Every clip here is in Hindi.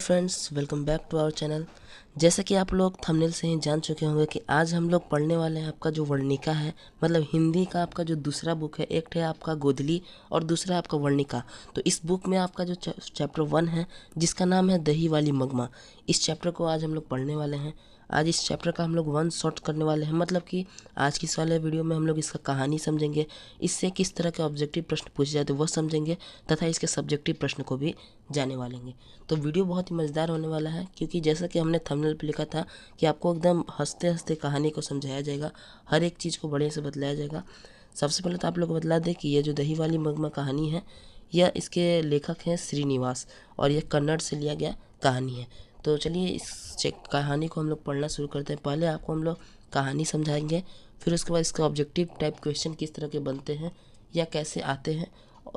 Friends, welcome back to our channel. जैसा कि आप लोग थंबनेल से ही जान चुके होंगे कि आज हम लोग पढ़ने वाले हैं आपका जो वर्णिका है, मतलब हिंदी का आपका जो दूसरा बुक है। एक है आपका गोधली और दूसरा आपका वर्णिका। तो इस बुक में आपका जो चैप्टर 1 है जिसका नाम है दही वाली मगमा, इस चैप्टर को आज हम लोग पढ़ने वाले हैं। आज इस चैप्टर का हम लोग 1 शॉट करने वाले हैं, मतलब कि आज की इस वाले वीडियो में हम लोग इसका कहानी समझेंगे, इससे किस तरह के ऑब्जेक्टिव प्रश्न पूछे जाते हैं वह समझेंगे, तथा इसके सब्जेक्टिव प्रश्न को भी जाने वाले हैं। तो वीडियो बहुत ही मज़ेदार होने वाला है, क्योंकि जैसा कि हमने थंबनेल पे लिखा था कि आपको एकदम हंसते हंसते कहानी को समझाया जाएगा, हर एक चीज़ को बढ़िया से बतलाया जाएगा। सबसे पहले तो आप लोग को बतला दें कि ये जो दही वाली मगमा कहानी है, यह इसके लेखक हैं श्रीनिवास, और यह कन्नड़ से लिया गया कहानी है। तो चलिए इस कहानी को हम लोग पढ़ना शुरू करते हैं। पहले आपको हम लोग कहानी समझाएंगे, फिर उसके बाद इसका ऑब्जेक्टिव टाइप क्वेश्चन किस तरह के बनते हैं या कैसे आते हैं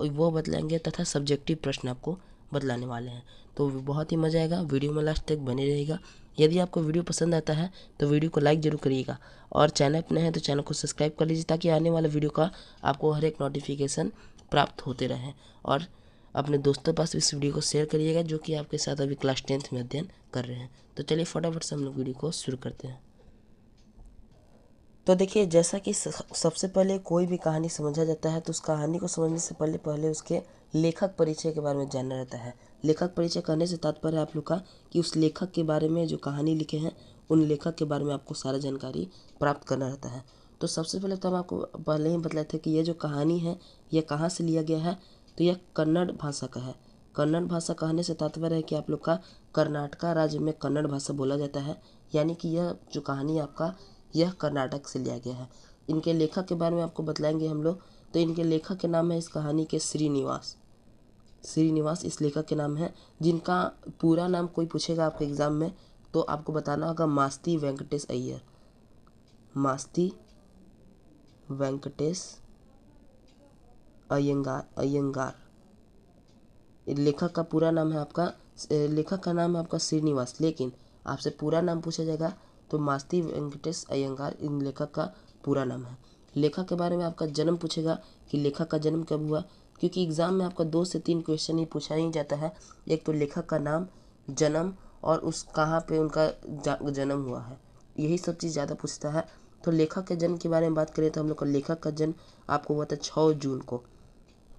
वो बतलाएंगे, तथा सब्जेक्टिव प्रश्न आपको बतलाने वाले हैं। तो बहुत ही मज़ा आएगा, वीडियो में लास्ट तक बने रहेगा। यदि आपको वीडियो पसंद आता है तो वीडियो को लाइक ज़रूर करिएगा, और चैनल पर नए हैं तो चैनल को सब्सक्राइब कर लीजिए, ताकि आने वाले वीडियो का आपको हर एक नोटिफिकेशन प्राप्त होते रहे। और अपने दोस्तों के पास इस वीडियो को शेयर करिएगा जो कि आपके साथ अभी क्लास 10th में अध्ययन कर रहे हैं। तो चलिए फटाफट से हम लोग वीडियो को शुरू करते हैं। तो देखिए, जैसा कि सबसे पहले कोई भी कहानी समझा जाता है तो उस कहानी को समझने से पहले उसके लेखक परिचय के बारे में जानना रहता है। लेखक परिचय कहने से तात्पर्य आप लोग का कि उस लेखक के बारे में जो कहानी लिखे हैं उन लेखक के बारे में आपको सारा जानकारी प्राप्त करना रहता है। तो सबसे पहले तो हम आपको पहले ही बतलाए थे कि यह जो कहानी है यह कहाँ से लिया गया है, तो यह कन्नड़ भाषा का है। कन्नड़ भाषा कहने से तात्पर्य है कि आप लोग का कर्नाटका राज्य में कन्नड़ भाषा बोला जाता है, यानी कि यह जो कहानी आपका यह कर्नाटक से लिया गया है। इनके लेखक के बारे में आपको बतलाएंगे हम लोग। तो इनके लेखक के नाम है इस कहानी के श्रीनिवास। श्रीनिवास इस लेखक के नाम है, जिनका पूरा नाम कोई पूछेगा आपके एग्जाम में तो आपको बताना होगा मास्ती वेंकटेश अय्यर। मास्ती वेंकटेश अयंगार लेखक का पूरा नाम है आपका। लेखक का नाम है आपका श्रीनिवास, लेकिन आपसे पूरा नाम पूछा जाएगा तो मास्ती वेंकटेश अयंगार इन लेखक का पूरा नाम है। लेखक के बारे में आपका जन्म पूछेगा कि लेखक का जन्म कब हुआ, क्योंकि एग्जाम में आपका 2 से 3 क्वेश्चन ही पूछा ही जाता है। एक तो लेखक का नाम, जन्म, और उस कहाँ पे उनका जन्म हुआ है, यही सब चीज़ ज़्यादा पूछता है। तो लेखक के जन्म के बारे में बात करें तो हम लोग का लेखक का जन्म आपको हुआ था 6 जून को।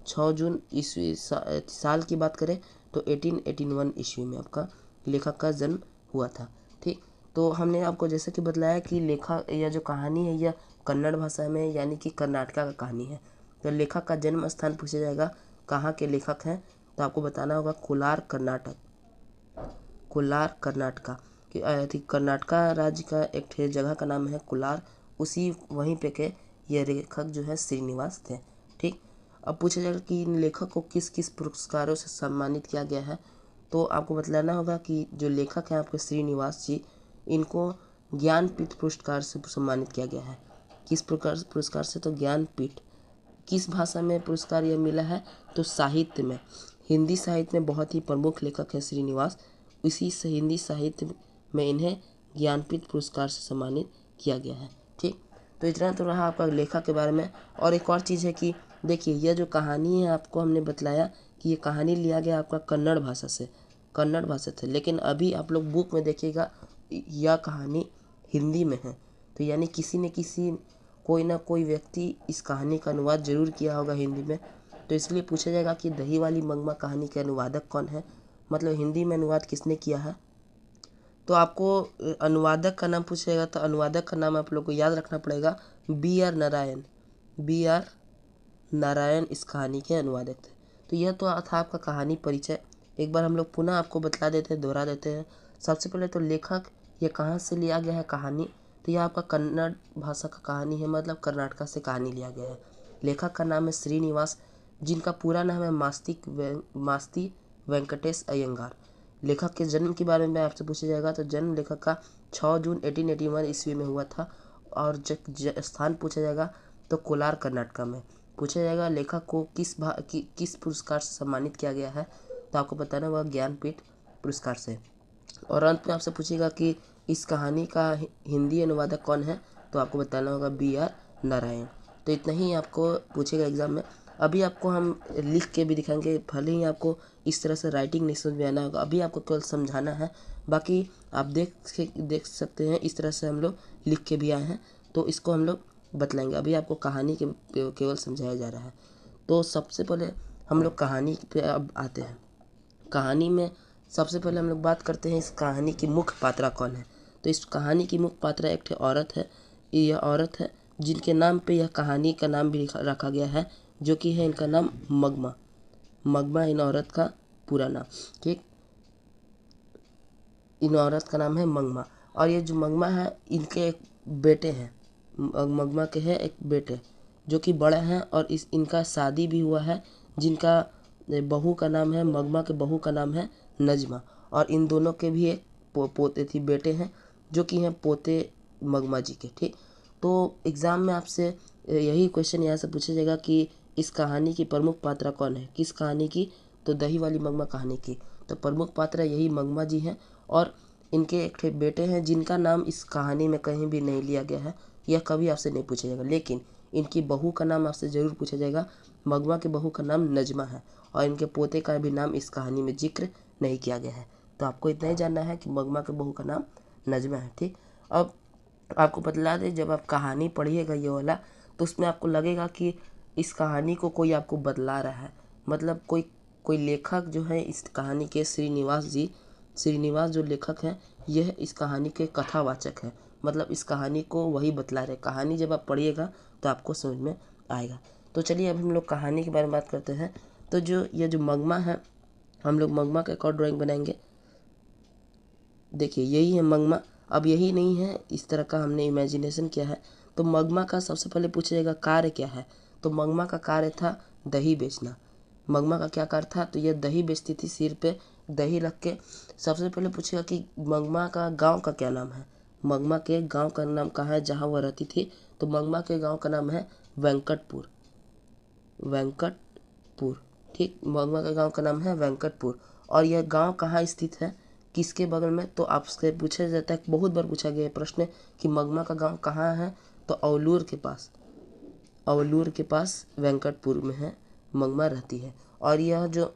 6 जून ईस्वी साल की बात करें तो 1881 ईस्वी में आपका लेखक का जन्म हुआ था। ठीक, तो हमने आपको जैसे कि बतलाया कि लेखक यह जो कहानी है यह कन्नड़ भाषा में यानी कि कर्नाटका का कहानी है। तो लेखक का जन्म स्थान पूछा जाएगा, कहाँ के लेखक हैं, तो आपको बताना होगा कोलार कर्नाटक। कोलार कर्नाटका कि कर्नाटका राज्य का एक जगह का नाम है कोलार, उसी वहीं पे के ये लेखक जो है श्रीनिवास थे। ठीक, अब पूछा जाएगा कि इन लेखक को किस किस पुरस्कारों से सम्मानित किया गया है, तो आपको बतलाना होगा कि जो लेखक हैं आपके श्रीनिवास जी, इनको ज्ञानपीठ पुरस्कार से सम्मानित किया गया है। किस प्रकार पुरस्कार से, तो ज्ञानपीठ। किस भाषा में पुरस्कार यह मिला है, तो साहित्य में। हिंदी साहित्य में बहुत ही प्रमुख लेखक है श्रीनिवास, इसी से हिंदी साहित्य में इन्हें ज्ञानपीठ पुरस्कार से सम्मानित किया गया है। ठीक, तो इतना तो रहा आपका लेखक के बारे में। और एक और चीज़ है कि देखिए, यह जो कहानी है आपको हमने बतलाया कि ये कहानी लिया गया आपका कन्नड़ भाषा से, लेकिन अभी आप लोग बुक में देखिएगा यह कहानी हिंदी में है। तो यानी किसी न किसी कोई ना कोई व्यक्ति इस कहानी का अनुवाद जरूर किया होगा हिंदी में। तो इसलिए पूछा जाएगा कि दही वाली मगमा कहानी के अनुवादक कौन है, मतलब हिंदी में अनुवाद किसने किया है। तो आपको अनुवादक का नाम पूछेगा तो अनुवादक का नाम आप लोग को याद रखना पड़ेगा, B.R. नारायण। B.R. नारायण इस कहानी के अनुवादक थे। तो यह तो था आपका कहानी परिचय। एक बार हम लोग पुनः आपको बतला देते हैं, दोहरा देते हैं। सबसे पहले तो लेखक, यह कहाँ से लिया गया है कहानी, तो यह आपका कन्नड़ भाषा का कहानी है, मतलब कर्नाटका से कहानी लिया गया है। लेखक का नाम है श्रीनिवास, जिनका पूरा नाम है मास्ती वेंकटेश अयंगार। लेखक के जन्म के बारे में आपसे पूछा जाएगा तो जन्म लेखक का 6 जून 1881 ईस्वी में हुआ था। और स्थान पूछा जाएगा तो कोलार कर्नाटका में। पूछा जाएगा लेखक को किस पुरस्कार से सम्मानित किया गया है, तो आपको बताना होगा ज्ञानपीठ पुरस्कार से। और अंत में आपसे पूछेगा कि इस कहानी का हिंदी अनुवादक कौन है, तो आपको बताना होगा B.R. नारायण। तो इतना ही आपको पूछेगा एग्जाम में। अभी आपको हम लिख के भी दिखाएंगे, भले ही आपको इस तरह से राइटिंग नहीं समझ में आना होगा, अभी आपको केवल समझाना है। बाकी आप देख सकते हैं इस तरह से हम लोग लिख के भी आए हैं, तो इसको हम लोग बतलाएंगे। अभी आपको कहानी के केवल समझाया जा रहा है। तो सबसे पहले हम लोग कहानी पे अब आते हैं। कहानी में सबसे पहले हम लोग बात करते हैं इस कहानी की मुख्य पात्रा कौन है। तो इस कहानी की मुख्य पात्रा एक औरत है। यह औरत है जिनके नाम पे यह कहानी का नाम भी रखा गया है, जो कि है इनका नाम मगमा। मगमा इन औरत का पूरा नाम, ठीक। इन औरत का नाम है मगमा। और ये जो मगमा है इनके एक बेटे हैं। मगमा के है एक बेटे जो कि बड़े हैं, और इनका शादी भी हुआ है, जिनका बहू का नाम है, मगमा के बहू का नाम है नजमा। और इन दोनों के भी एक पोते थी, बेटे हैं, जो कि हैं पोते मगमा जी के, ठीक। तो एग्ज़ाम में आपसे यही क्वेश्चन यहाँ से पूछा जाएगा कि इस कहानी की प्रमुख पात्रा कौन है। किस कहानी की? तो दही वाली मगमा कहानी की। तो प्रमुख पात्रा यही मगमा जी हैं, और इनके एक बेटे हैं जिनका नाम इस कहानी में कहीं भी नहीं लिया गया है। यह कभी आपसे नहीं पूछा जाएगा, लेकिन इनकी बहू का नाम आपसे ज़रूर पूछा जाएगा। मगमा के बहू का नाम नजमा है, और इनके पोते का भी नाम इस कहानी में जिक्र नहीं किया गया है। तो आपको इतना ही जानना है कि मगमा के बहू का नाम नजमा है, ठीक। अब आपको बतला दें, जब आप कहानी पढ़िएगा ये वाला, तो उसमें आपको लगेगा कि इस कहानी को कोई आपको बतला रहा है। मतलब कोई लेखक जो है इस कहानी के, श्रीनिवास जो लेखक हैं, यह इस कहानी के कथावाचक है। मतलब इस कहानी को वही बतला रहे। कहानी जब आप पढ़िएगा तो आपको समझ में आएगा। तो चलिए अब हम लोग कहानी के बारे में बात करते हैं। तो ये जो मगमा है, हम लोग मगमा का एक और ड्राइंग बनाएंगे। देखिए यही है मगमा। अब यही नहीं है, इस तरह का हमने इमेजिनेशन किया है। तो मगमा का सबसे पहले पूछा जाएगा कार्य क्या है। तो मगमा का कार्य था दही बेचना। मगमा का क्या कार्य था? तो यह दही बेचती थी, सिर पे दही रख के। सबसे पहले पूछेगा कि मगमा का गांव का क्या नाम है। मगमा के गांव का नाम कहाँ है जहाँ वह रहती थी? तो मगमा के गांव का नाम है वेंकटपुर। वेंकटपुर, ठीक। मगमा के गांव का नाम है वेंकटपुर। और यह गांव कहाँ स्थित है, किसके बगल में? तो आपसे पूछा जाता है, बहुत बार पूछा गया है प्रश्न कि मगमा का गांव कहाँ है। तो अवलूर के पास वेंकटपुर में है मगमा रहती है। और यह जो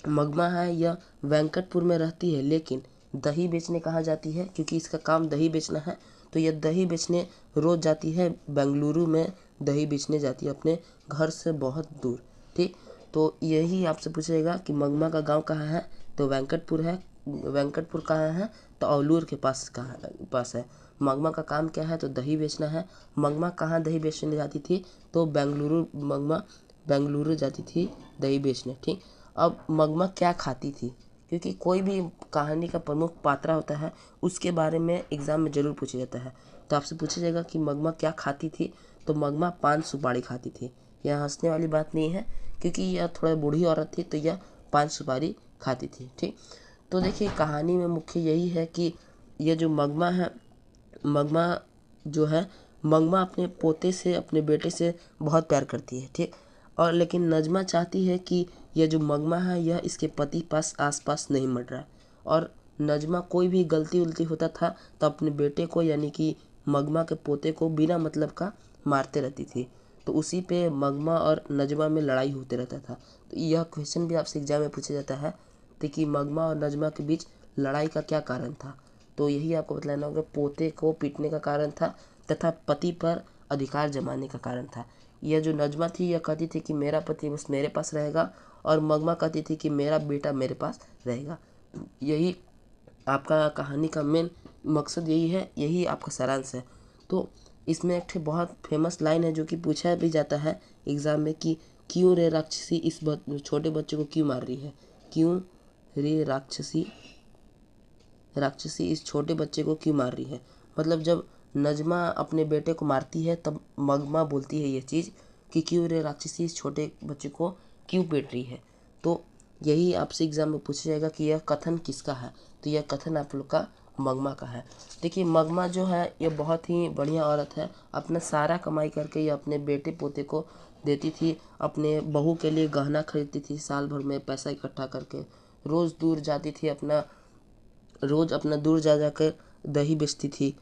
मगमा है यह वेंकटपुर में रहती है, लेकिन दही बेचने कहाँ जाती है? क्योंकि इसका काम दही बेचना है, तो यह दही बेचने रोज़ जाती है बेंगलुरु में। दही बेचने जाती है अपने घर से बहुत दूर, ठीक। तो यही आपसे पूछेगा कि मगमा का गांव कहाँ है। तो वेंकटपुर है। वेंकटपुर कहाँ है? तो अवलूर के पास है। मगमा का काम क्या है? तो दही बेचना है। मगमा कहाँ दही बेचने जाती थी? तो बेंगलुरु। मगमा बेंगलुरु जाती थी दही बेचने, ठीक। अब मगमा क्या खाती थी? क्योंकि कोई भी कहानी का प्रमुख पात्रा होता है, उसके बारे में एग्जाम में ज़रूर पूछा जाता है। तो आपसे पूछा जाएगा कि मगमा क्या खाती थी। तो मगमा पान सुपारी खाती थी। यह हंसने वाली बात नहीं है, क्योंकि यह थोड़ा बूढ़ी औरत थी, तो यह पान सुपारी खाती थी, ठीक। तो देखिए कहानी में मुख्य यही है कि ये जो मगमा है, मगमा जो है, मगमा अपने पोते से, अपने बेटे से बहुत प्यार करती है, ठीक। और लेकिन नजमा चाहती है कि यह जो मगमा है यह इसके पति पास आसपास नहीं मर रहा है। और नजमा कोई भी गलती उलती होता था तो अपने बेटे को, यानी कि मगमा के पोते को, बिना मतलब का मारते रहती थी। तो उसी पे मगमा और नजमा में लड़ाई होते रहता था। तो यह क्वेश्चन भी आपसे एग्जाम में पूछा जाता है, तो कि मगमा और नजमा के बीच लड़ाई का क्या कारण था। तो यही आपको बतलाना होगा, पोते को पीटने का कारण था तथा पति पर अधिकार जमाने का कारण था। यह जो नजमा थी यह कहती थी कि मेरा पति बस मेरे पास रहेगा, और मगमा कहती थी कि मेरा बेटा मेरे पास रहेगा। यही आपका कहानी का मेन मकसद यही है, यही आपका सारांश है। तो इसमें एक बहुत फेमस लाइन है जो कि पूछा भी जाता है एग्ज़ाम में कि क्यों रे राक्षसी इस छोटे बच्चे को क्यों मार रही है। क्यों रे राक्षसी इस छोटे बच्चे को क्यों मार रही है। मतलब जब नजमा अपने बेटे को मारती है तब मगमा बोलती है ये चीज़ कि क्यों रे राक्षसी इस छोटे बच्चे को क्यों पीट रही है। तो यही आपसे एग्जाम में पूछा जाएगा कि यह कथन किसका है। तो यह कथन आप लोग का मगमा का है। देखिए मगमा जो है ये बहुत ही बढ़िया औरत है। अपना सारा कमाई करके ये अपने बेटे पोते को देती थी। अपने बहू के लिए गहना खरीदती थी, साल भर में पैसा इकट्ठा करके। रोज़ दूर जाती थी, अपना दूर जा कर दही बेचती थी।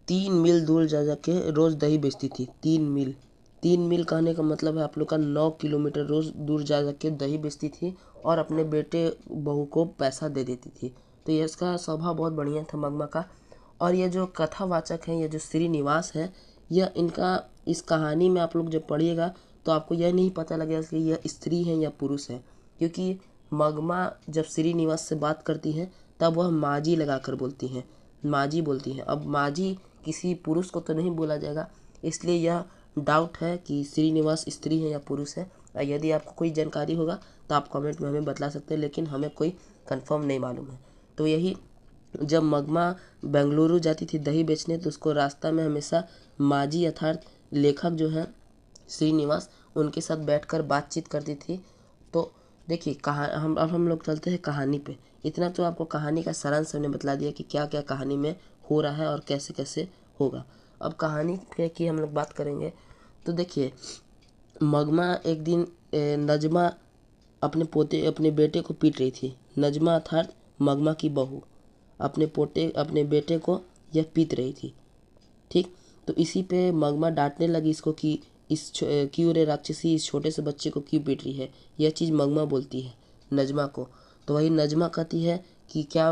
3 मील दूर जा के रोज़ दही बेचती थी, 3 मील। 3 मील कहने का मतलब है आप लोग का 9 किलोमीटर रोज दूर जा के दही बेचती थी और अपने बेटे बहू को पैसा दे देती थी। तो ये इसका स्वभाव बहुत बढ़िया था मगमा का। और ये जो कथावाचक हैं, ये जो श्रीनिवास है, यह इनका इस कहानी में आप लोग जब पढ़िएगा तो आपको यह नहीं पता लगेगा कि यह स्त्री है या पुरुष है, क्योंकि मगमा जब श्रीनिवास से बात करती हैं तब वह माजी लगाकर बोलती हैं, माजी बोलती हैं। अब माजी किसी पुरुष को तो नहीं बोला जाएगा, इसलिए यह डाउट है कि श्रीनिवास स्त्री है या पुरुष है। यदि आपको कोई जानकारी होगा तो आप कमेंट में हमें बतला सकते हैं, लेकिन हमें कोई कंफर्म नहीं मालूम है। तो यही जब मगमा बेंगलुरु जाती थी दही बेचने तो उसको रास्ता में हमेशा माजी अर्थात लेखक जो है श्रीनिवास, उनके साथ बैठकर बातचीत करती थी। तो देखिए हम लोग चलते हैं कहानी पे। इतना तो आपको कहानी का सारांश हमने बतला दिया कि क्या क्या कहानी में हो रहा है और कैसे कैसे होगा। अब कहानी की हम लोग बात करेंगे। तो देखिए मगमा एक दिन नजमा अपने बेटे को पीट रही थी। नजमा अर्थात मगमा की बहू अपने बेटे को यह पीट रही थी। ठीक, तो इसी पे मगमा डांटने लगी इसको कि क्यों रे राक्षसी, इस छोटे से बच्चे को क्यों पीट रही है। यह चीज़ मगमा बोलती है नजमा को। तो वही नजमा कहती है कि क्या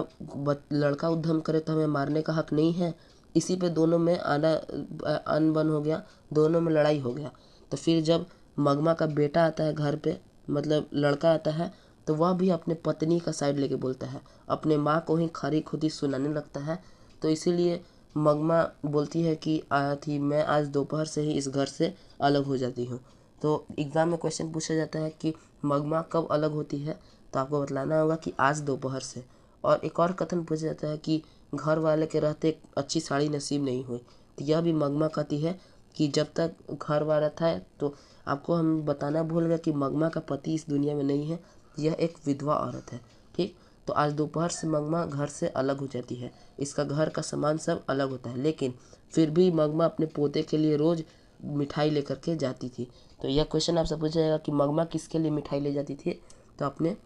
लड़का उद्यम करे तो हमें मारने का हक नहीं है। इसी पे दोनों में अनबन हो गया, दोनों में लड़ाई हो गया। तो फिर जब मगमा का बेटा आता है घर पे, मतलब लड़का आता है, तो वह भी अपने पत्नी का साइड लेके बोलता है, अपने माँ को ही खरी खुदी सुनाने लगता है। तो इसीलिए मगमा बोलती है कि मैं आज दोपहर से ही इस घर से अलग हो जाती हूँ। तो एग्ज़ाम में क्वेश्चन पूछा जाता है कि मगमा कब अलग होती है, तो आपको बतलाना होगा कि आज दोपहर से। और एक और कथन पूछा जाता है कि घर वाले के रहते अच्छी साड़ी नसीब नहीं हुई। तो यह भी मगमा कहती है कि जब तक घर वाला था, तो आपको हम बताना भूल गए कि मगमा का पति इस दुनिया में नहीं है, यह एक विधवा औरत है। ठीक, तो आज दोपहर से मगमा घर से अलग हो जाती है, इसका घर का सामान सब अलग होता है, लेकिन फिर भी मगमा अपने पोते के लिए रोज़ मिठाई लेकर के जाती थी। तो यह क्वेश्चन आपसे पूछा जाएगा कि मगमा किसके लिए मिठाई ले जाती थी, तो अपने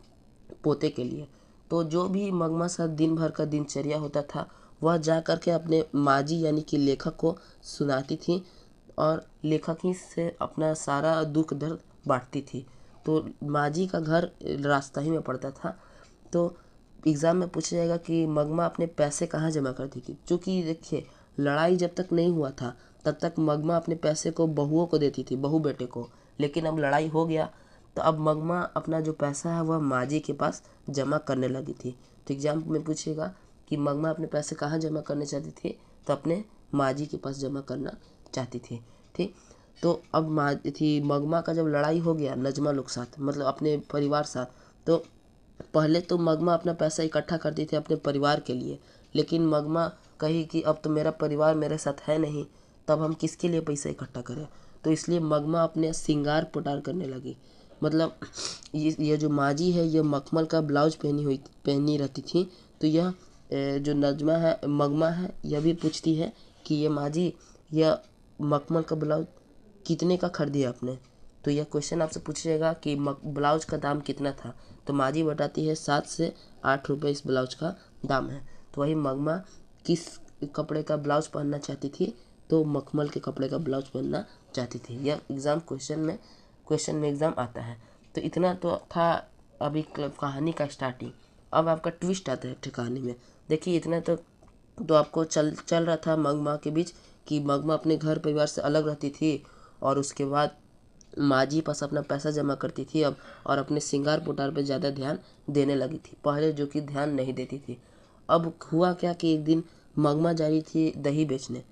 पोते के लिए। तो जो भी मगमा साथ दिन भर का दिनचर्या होता था वह जा कर के अपने माजी यानी कि लेखक को सुनाती थी और लेखक ही से अपना सारा दुख दर्द बांटती थी। तो माजी का घर रास्ता ही में पड़ता था। तो एग्ज़ाम में पूछा जाएगा कि मगमा अपने पैसे कहाँ जमा करती थी। क्योंकि देखिए लड़ाई जब तक नहीं हुआ था तब तक मगमा अपने पैसे को बहुओं को देती थी, बहू बेटे को। लेकिन अब लड़ाई हो गया तो अब मगमा अपना जो पैसा है वह माजी के पास जमा करने लगी थी। तो एग्जाम में पूछेगा कि मगमा अपने पैसे कहाँ जमा करने चाहती थी, तो अपने माजी के पास जमा करना चाहती थी। ठीक, तो अब मगमा का जब लड़ाई हो गया नजमा लोग साथ, मतलब अपने परिवार साथ, तो पहले तो मगमा अपना पैसा इकट्ठा करती थी अपने परिवार के लिए, लेकिन मगमा कही कि अब तो मेरा परिवार मेरे साथ है नहीं, तब हम किसके लिए पैसा इकट्ठा करें। तो इसलिए मगमा अपने श्रृंगार पटार करने लगी। मतलब ये जो माजी है ये मखमल का ब्लाउज पहनी रहती थी। तो यह जो मगमा है यह भी पूछती है कि ये माजी यह मखमल का ब्लाउज कितने का खरीदी आपने। तो यह क्वेश्चन आपसे पूछेगा कि ब्लाउज का दाम कितना था। तो माजी बताती है 7 से 8 रुपये इस ब्लाउज का दाम है। तो वही मगमा किस कपड़े का ब्लाउज पहनना चाहती थी, तो मखमल के कपड़े का ब्लाउज पहनना चाहती थी। यह एग्ज़ाम क्वेश्चन में एग्ज़ाम आता है। तो इतना तो था अभी कहानी का स्टार्टिंग। अब आपका ट्विस्ट आता है कहानी में। देखिए इतना तो आपको चल रहा था मगमा के बीच कि मगमा अपने घर परिवार से अलग रहती थी और उसके बाद माजी पास अपना पैसा जमा करती थी अब, और अपने श्रृंगार पुटार पे ज़्यादा ध्यान देने लगी थी, पहले जो कि ध्यान नहीं देती थी। अब हुआ क्या कि एक दिन मगमा जा रही थी दही बेचने।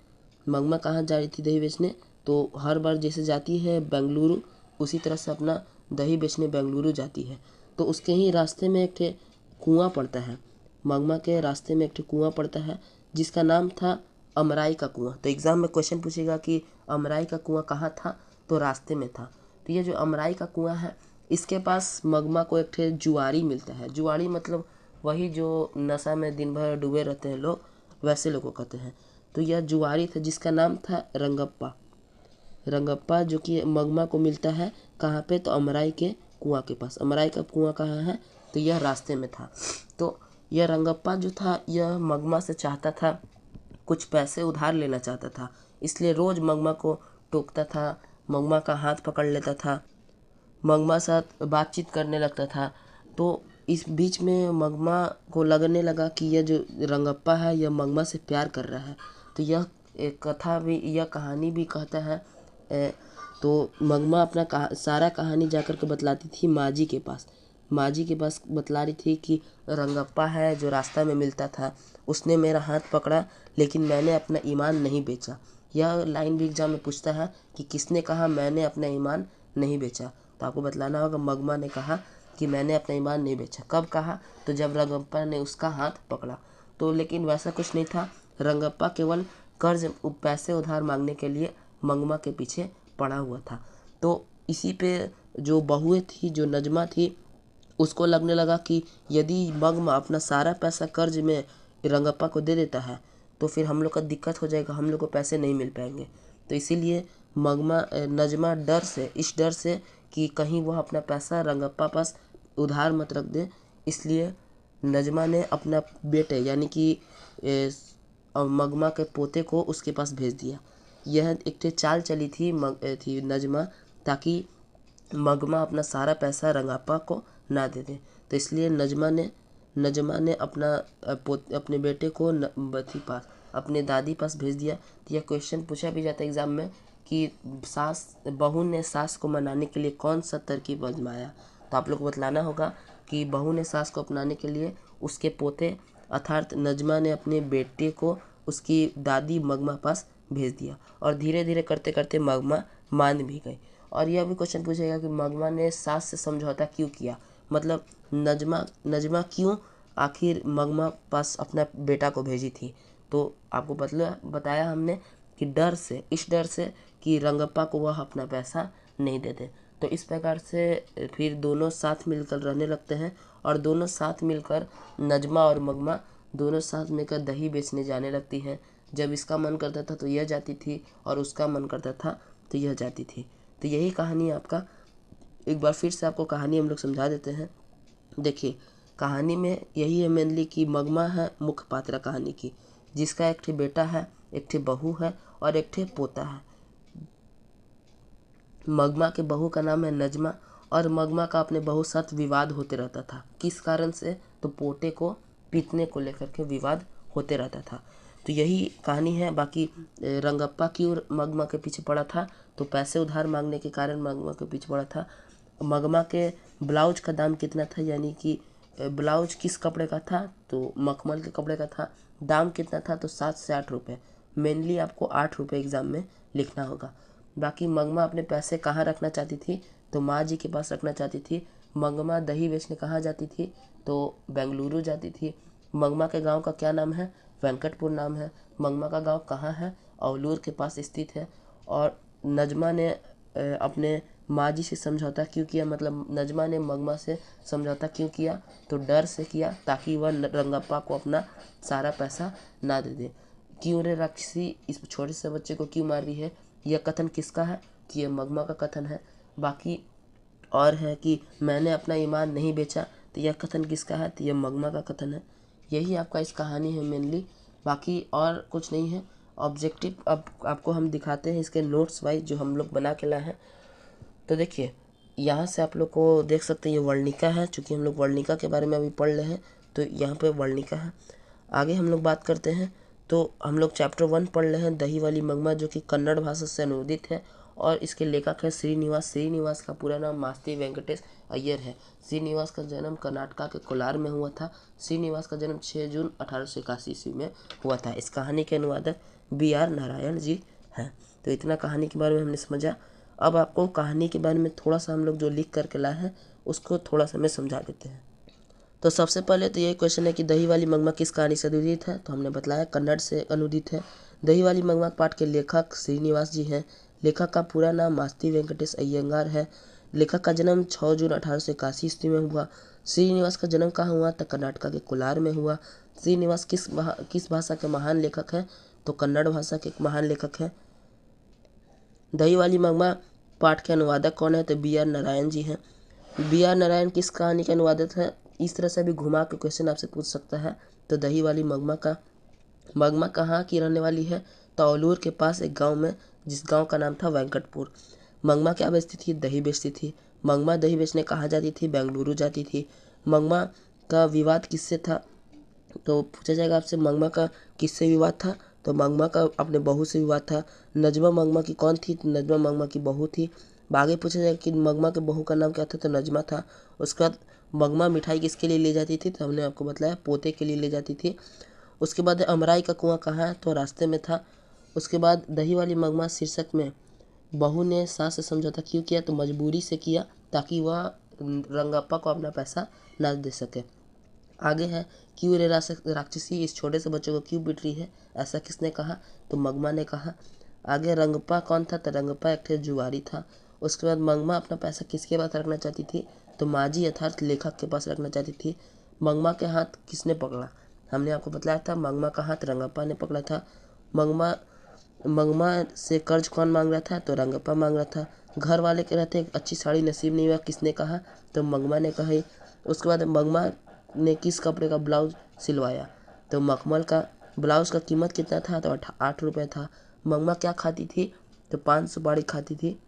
मगमा कहाँ जा रही थी दही बेचने, तो हर बार जैसे जाती है बेंगलुरु उसी तरह से अपना दही बेचने बेंगलुरु जाती है। तो उसके ही रास्ते में एक कुआं पड़ता है, मगमा के रास्ते में एक कुआं पड़ता है जिसका नाम था अमराई का कुआं। तो एग्ज़ाम में क्वेश्चन पूछेगा कि अमराई का कुआं कहाँ था, तो रास्ते में था। तो ये जो अमराई का कुआं है इसके पास मगमा को एक जुआरी मिलता है। जुआरी मतलब वही जो नशा में दिन भर डूबे रहते हैं लोग, वैसे लोगों को कहते हैं। तो यह जुआरी था जिसका नाम था रंगप्पा, जो कि मगमा को मिलता है कहाँ पे, तो अमराई के कुआं के पास। अमराई का कुआं कहाँ है, तो यह रास्ते में था। तो यह रंगप्पा जो था यह मगमा से चाहता था, कुछ पैसे उधार लेना चाहता था, इसलिए रोज़ मगमा को टोकता था, मगमा का हाथ पकड़ लेता था, मगमा साथ बातचीत करने लगता था। तो इस बीच में मगमा को लगने लगा कि यह जो रंगप्पा है यह मगमा से प्यार कर रहा है। तो यह एक कथा भी, यह कहानी भी कहता है। तो मगमा अपना सारा कहानी जाकर के बतलाती थी माँ जी के पास बतला रही थी कि रंगप्पा है जो रास्ता में मिलता था, उसने मेरा हाथ पकड़ा लेकिन मैंने अपना ईमान नहीं बेचा। यह लाइन भी एग्जाम में पूछता है कि किसने कहा मैंने अपना ईमान नहीं बेचा। तो आपको बतलाना होगा मगमा ने कहा कि मैंने अपना ईमान नहीं बेचा। कब कहा? तो जब रंगप्पा ने उसका हाथ पकड़ा। तो लेकिन वैसा कुछ नहीं था, रंगप्पा केवल पैसे उधार मांगने के लिए मगमा के पीछे पड़ा हुआ था। तो इसी पे जो बहुएं थी, जो नजमा थी, उसको लगने लगा कि यदि मगमा अपना सारा पैसा कर्ज में रंगप्पा को दे देता है तो फिर हम लोग का दिक्कत हो जाएगा, हम लोग को पैसे नहीं मिल पाएंगे। तो इसीलिए नजमा इस डर से कि कहीं वह अपना पैसा रंगप्पा पास उधार मत रख दे, इसलिए नजमा ने अपना बेटे यानी कि मगमा के पोते को उसके पास भेज दिया। यह एक चाल चली थी नजमा, ताकि मगमा अपना सारा पैसा रंगप्पा को ना दे दे। तो इसलिए नजमा ने अपने बेटे को अपने दादी पास भेज दिया। तो यह क्वेश्चन पूछा भी जाता है एग्जाम में कि बहू ने सास को मनाने के लिए कौन सा तरकीब आजमाया। तो आप लोग को बतलाना होगा कि बहू ने सास को अपनाने के लिए उसके पोते अर्थात नजमा ने अपने बेटे को उसकी दादी मगमा पास भेज दिया, और धीरे धीरे करते करते मगमा मान भी गई। और यह भी क्वेश्चन पूछेगा कि मगमा ने सास से समझौता क्यों किया, मतलब नजमा क्यों आखिर मगमा पास अपना बेटा को भेजी थी। तो आपको बताया हमने कि इस डर से कि रंगप्पा को वह अपना पैसा नहीं देते। तो इस प्रकार से फिर दोनों साथ मिलकर रहने लगते हैं, और दोनों साथ मिलकर नजमा और मगमा दोनों साथ मिलकर दही बेचने जाने लगती हैं। जब इसका मन करता था तो यह जाती थी, और उसका मन करता था तो यह जाती थी। तो यही कहानी आपका, एक बार फिर से आपको कहानी हम लोग समझा देते हैं। देखिए कहानी में यही है मेनली कि मगमा है मुख्य पात्र कहानी की, जिसका एक ठे बेटा है, एक ठे बहू है और एक ठे पोता है। मगमा के बहू का नाम है नजमा, और मगमा का अपने बहू साथ विवाद होते रहता था। किस कारण से? तो पोते को पीटने को लेकर के विवाद होते रहता था। तो यही कहानी है। बाकी रंगप्पा क्यों मगमा के पीछे पड़ा था? तो पैसे उधार मांगने के कारण मगमा के पीछे पड़ा था। मगमा के ब्लाउज का दाम कितना था, यानी कि ब्लाउज किस कपड़े का था? तो मखमल के कपड़े का था। दाम कितना था? तो 7 से 8 रुपये। मेनली आपको 8 रुपये एग्ज़ाम में लिखना होगा। बाकी मगमा अपने पैसे कहाँ रखना चाहती थी? तो माँ जी के पास रखना चाहती थी। मगमा दही बेचने कहाँ जाती थी? तो बेंगलुरु जाती थी। मगमा के गांव का क्या नाम है? वेंकटपुर नाम है। मगमा का गांव कहाँ है? औलूर के पास स्थित है। और नजमा ने अपने माँ जी से समझौता क्यों किया, मतलब नजमा ने मगमा से समझौता क्यों किया? तो डर से किया, ताकि वह रंगप्पा को अपना सारा पैसा ना दे दे। क्यों रे राक्षसी इस छोटे से बच्चे को क्यों मार रही है? यह कथन किसका है? कि यह मगमा का कथन है। बाकी और है कि मैंने अपना ईमान नहीं बेचा, तो यह कथन किसका है? तो यह मगमा का कथन है। यही आपका इस कहानी है मेनली, बाकी और कुछ नहीं है। ऑब्जेक्टिव अब आपको हम दिखाते हैं इसके नोट्स वाइज जो हम लोग बना के लाए हैं। तो देखिए यहाँ से आप लोग को देख सकते हैं ये वर्णिका है, चूँकि हम लोग वर्णिका के बारे में अभी पढ़ रहे हैं तो यहाँ पे वर्णिका है। आगे हम लोग बात करते हैं। तो हम लोग चैप्टर 1 पढ़ रहे हैं दही वाली मगमा, जो कि कन्नड़ भाषा से अनुवादित है, और इसके लेखक है श्रीनिवास का पूरा नाम मास्ती वेंकटेश अय्यर है। श्रीनिवास का जन्म कर्नाटका के कोलार में हुआ था। श्रीनिवास का जन्म 6 जून 1881 ईस्वी में हुआ था। इस कहानी के अनुवादक BR नारायण जी हैं। तो इतना कहानी के बारे में हमने समझा। अब आपको कहानी के बारे में थोड़ा सा हम लोग जो लिख करके लाए हैं उसको थोड़ा सा मैं समझा देते हैं। तो सबसे पहले तो ये क्वेश्चन है कि दही वाली मगमा किस कहानी से अनुदित है? तो हमने बताया कन्नड़ से अनुदित है। दही वाली मगमा पाठ के लेखक श्रीनिवास जी हैं। लेखक का पूरा नाम मास्ती वेंकटेश अय्यंगार है। लेखक का जन्म 6 जून 1881 ईस्वी में हुआ। श्रीनिवास का जन्म कहाँ हुआ? तो कर्नाटका के कोलार में हुआ। श्रीनिवास किस भाषा के महान लेखक हैं? तो कन्नड़ भाषा के महान लेखक हैं। दही वाली मगमा पाठ के अनुवादक कौन है? तो BR नारायण जी हैं। BR नारायण किस कहानी के अनुवादक हैं? इस तरह से भी घुमा के क्वेश्चन आपसे पूछ सकता है। तो दही वाली मगमा कहाँ की रहने वाली है? तो औलूर के पास एक गांव में, जिस गांव का नाम था वेंकटपुर। मंगमा क्या बेचती थी? दही बेचती थी। मंगमा दही बेचने कहाँ जाती थी? बेंगलुरु जाती थी। मंगमा का विवाद किससे था? तो पूछा जाएगा आपसे मंगमा का किससे विवाद था? तो मंगमा का अपने बहू से विवाद था। नजमा मंगमा की कौन थी? नजमा मंगमा की बहू थी। आगे पूछा जाएगा कि मंगमा के बहू का नाम क्या था? तो नजमा था। उसके बाद मंगमा मिठाई किसके लिए ले जाती थी? तो हमने आपको बताया पोते के लिए ले जाती थी। उसके बाद अमराई का कुआं कहाँ है? तो रास्ते में था। उसके बाद दही वाली मंगमा शीर्षक में बहू ने सास से समझौता क्यों किया? तो मजबूरी से किया, ताकि वह रंगप्पा को अपना पैसा ना दे सके। आगे है क्यों रे राक्षसी इस छोटे से बच्चे को क्यों पीट रही है? ऐसा किसने कहा? तो मंगमा ने कहा। आगे रंगप्पा कौन था? तो रंगप्पा एक ठे जुआरी था। उसके बाद मंगमा अपना पैसा किसके पास रखना चाहती थी? तो माजी अर्थात लेखक के पास रखना चाहती थी। मंगमा के हाथ किसने पकड़ा? हमने आपको बताया था मंगमा का हाथ रंगप्पा ने पकड़ा था। मंगमा मंगमा से कर्ज कौन मांग रहा था? तो रंगप्पा मांग रहा था। घर वाले कह रहे थे अच्छी साड़ी नसीब नहीं हुआ, किसने कहा? तो मंगमा ने कही। उसके बाद मंगमा ने किस कपड़े का ब्लाउज सिलवाया? तो मखमल का। ब्लाउज का कीमत कितना था? तो 8 रुपये था। मंगमा क्या खाती थी? तो 5 सुपारी खाती थी।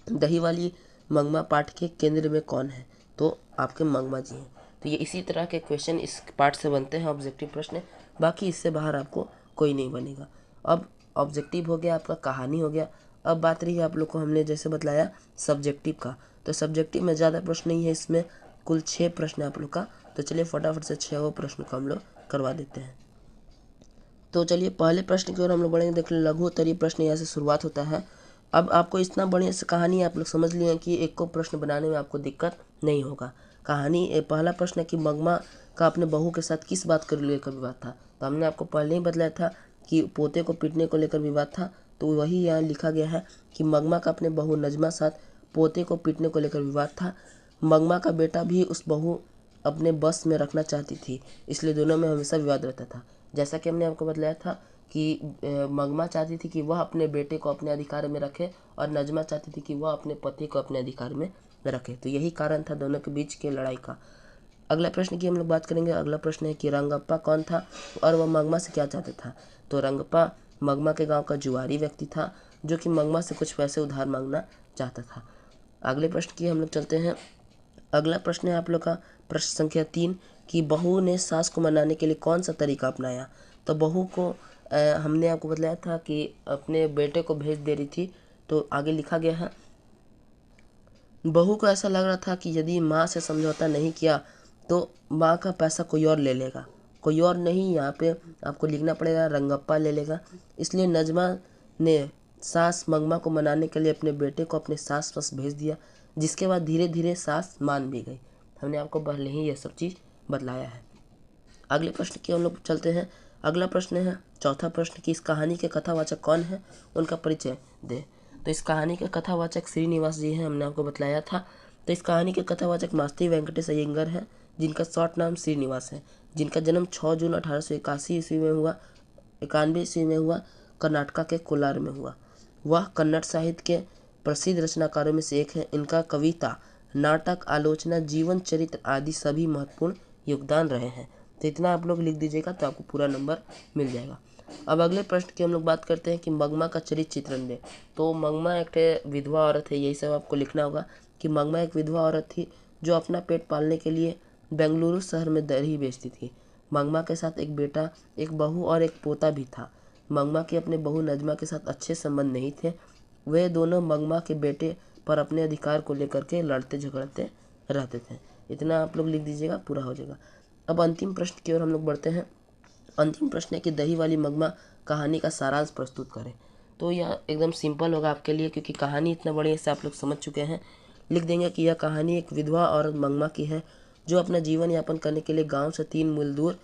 दही वाली मंगमा पाठ के केंद्र में कौन है? तो आपके मंगमा जी हैं। तो ये इसी तरह के क्वेश्चन इस पार्ट से बनते हैं, ऑब्जेक्टिव प्रश्न। बाकी इससे बाहर आपको कोई नहीं बनेगा। अब ऑब्जेक्टिव हो गया, आपका कहानी हो गया। अब बात रही आप लोग को हमने जैसे बतलाया सब्जेक्टिव का। तो सब्जेक्टिव में ज़्यादा प्रश्न नहीं है, इसमें कुल 6 प्रश्न है आप लोग का। तो चलिए फटाफट से 6 प्रश्न को हम लोग करवा देते हैं। तो चलिए पहले प्रश्न की ओर हम लोग बढ़ेंगे। देख लो लघु उत्तरीय प्रश्न यहाँ से शुरुआत होता है। अब आपको इतना बढ़िया से कहानी आप लोग समझ लिए कि एक को प्रश्न बनाने में आपको दिक्कत नहीं होगा। कहानी पहला प्रश्न है कि मंगमा का अपने बहू के साथ किस बात को लेकर विवाद था? तो हमने आपको पहले ही बतलाया था कि पोते को पीटने को लेकर विवाद था। तो वही यहाँ लिखा गया है कि मंगमा का अपने बहू नजमा साथ पोते को पीटने को लेकर विवाद था। मंगमा का बेटा भी उस बहू अपने बस में रखना चाहती थी, इसलिए दोनों में हमेशा विवाद रहता था। जैसा कि हमने आपको बतलाया था कि मंगमा चाहती थी कि वह अपने बेटे को अपने अधिकार में रखे और नजमा चाहती थी कि वह अपने पति को अपने अधिकार में रखे। तो यही कारण था दोनों के बीच के लड़ाई का। अगला प्रश्न की हम लोग बात करेंगे। अगला प्रश्न है कि रंगप्पा कौन था और वह मंगमा से क्या चाहता था? तो रंगप्पा मंगमा के गांव का जुआरी व्यक्ति था, जो कि मंगमा से कुछ पैसे उधार मांगना चाहता था। अगले प्रश्न की हम लोग चलते हैं। अगला प्रश्न है आप लोग का प्रश्न संख्या 3 कि बहू ने सास को मनाने के लिए कौन सा तरीका अपनाया? तो बहू को हमने आपको बताया था कि अपने बेटे को भेज दे रही थी। तो आगे लिखा गया है बहू को ऐसा लग रहा था कि यदि माँ से समझौता नहीं किया तो माँ का पैसा कोई और ले लेगा। कोई और नहीं, यहाँ पे आपको लिखना पड़ेगा रंगप्पा ले लेगा। इसलिए नजमा ने सास मंगमा को मनाने के लिए अपने बेटे को अपने सास पास भेज दिया, जिसके बाद धीरे धीरे सास मान भी गई। हमने आपको पहले ही यह सब चीज़ बतलाया है। अगले प्रश्न की हम लोग चलते हैं। अगला प्रश्न है चौथा प्रश्न कि इस कहानी के कथावाचक कौन है, उनका परिचय दे। तो इस कहानी के कथावाचक श्रीनिवास जी हैं, हमने आपको बतलाया था। तो इस कहानी के कथावाचक मास्ती वेंकटेश अयंगर है, जिनका शॉर्ट नाम श्रीनिवास है, जिनका जन्म 6 जून 1881 ईस्वी में हुआ, 91 ईस्वी में हुआ, कर्नाटका के कोलार में हुआ। वह कन्नड़ साहित्य के प्रसिद्ध रचनाकारों में से एक है। इनका कविता, नाटक, आलोचना, जीवन चरित्र आदि सभी महत्वपूर्ण योगदान रहे हैं। तो इतना आप लोग लिख दीजिएगा तो आपको पूरा नंबर मिल जाएगा। अब अगले प्रश्न की हम लोग बात करते हैं कि मंगमा का चरित्र चित्रण दे। तो मंगमा एक विधवा औरत है, यही सब आपको लिखना होगा कि मंगमा एक विधवा औरत थी जो अपना पेट पालने के लिए बेंगलुरु शहर में दही बेचती थी। मंगमा के साथ एक बेटा, एक बहू और एक पोता भी था। मंगमा के अपने बहू नजमा के साथ अच्छे संबंध नहीं थे। वे दोनों मंगमा के बेटे पर अपने अधिकार को लेकर के लड़ते झगड़ते रहते थे। इतना आप लोग लिख दीजिएगा, पूरा हो जाएगा। अब अंतिम प्रश्न की ओर हम लोग बढ़ते हैं। अंतिम प्रश्न है कि दही वाली मंगमा कहानी का सारांश प्रस्तुत करें। तो यह एकदम सिंपल होगा आपके लिए, क्योंकि कहानी इतना बढ़िया से आप लोग समझ चुके हैं। लिख देंगे कि यह कहानी एक विधवा औरत मंगमा की है, जो अपना जीवन यापन करने के लिए गांव से 3 मील दूर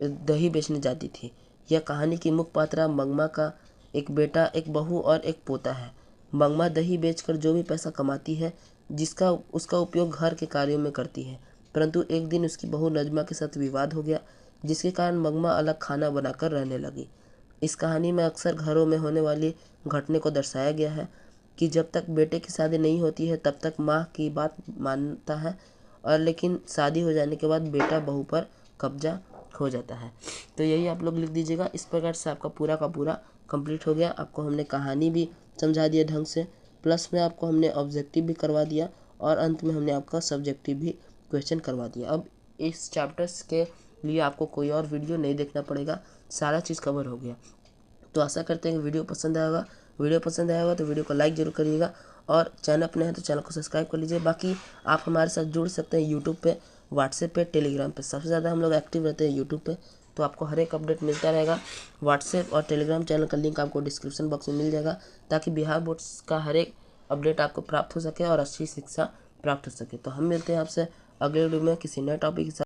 दही बेचने जाती थी। यह कहानी की मुख्य पात्रा मंगमा का एक बेटा, एक बहू और एक पोता है। मंगमा दही बेचकर जो भी पैसा कमाती है, जिसका उसका उपयोग घर के कार्यों में करती है। परंतु एक दिन उसकी बहू नजमा के साथ विवाद हो गया, जिसके कारण मंगमा अलग खाना बनाकर रहने लगी। इस कहानी में अक्सर घरों में होने वाली घटने को दर्शाया गया है कि जब तक बेटे की शादी नहीं होती है तब तक माँ की बात मानता है, और लेकिन शादी हो जाने के बाद बेटा बहू पर कब्जा हो जाता है। तो यही आप लोग लिख दीजिएगा। इस प्रकार से आपका पूरा का पूरा कंप्लीट हो गया। आपको हमने कहानी भी समझा दिया ढंग से, प्लस में आपको हमने ऑब्जेक्टिव भी करवा दिया और अंत में हमने आपका सब्जेक्टिव भी क्वेश्चन करवा दिया। अब इस चैप्टर्स के लिए आपको कोई और वीडियो नहीं देखना पड़ेगा, सारा चीज़ कवर हो गया। तो आशा करते हैं कि वीडियो पसंद आएगा। वीडियो पसंद आएगा तो वीडियो को लाइक जरूर करिएगा और चैनल अपने हैं तो चैनल को सब्सक्राइब कर लीजिए। बाकी आप हमारे साथ जुड़ सकते हैं यूट्यूब पे, व्हाट्सएप पे, टेलीग्राम पे। सबसे ज़्यादा हम लोग एक्टिव रहते हैं यूट्यूब पे, तो आपको हर एक अपडेट मिलता रहेगा। व्हाट्सएप और टेलीग्राम चैनल का लिंक आपको डिस्क्रिप्शन बॉक्स में मिल जाएगा, ताकि बिहार बोर्ड्स का हर एक अपडेट आपको प्राप्त हो सके और अच्छी शिक्षा प्राप्त हो सके। तो हम मिलते हैं आपसे अगले वीडियो में किसी नए टॉपिक के साथ।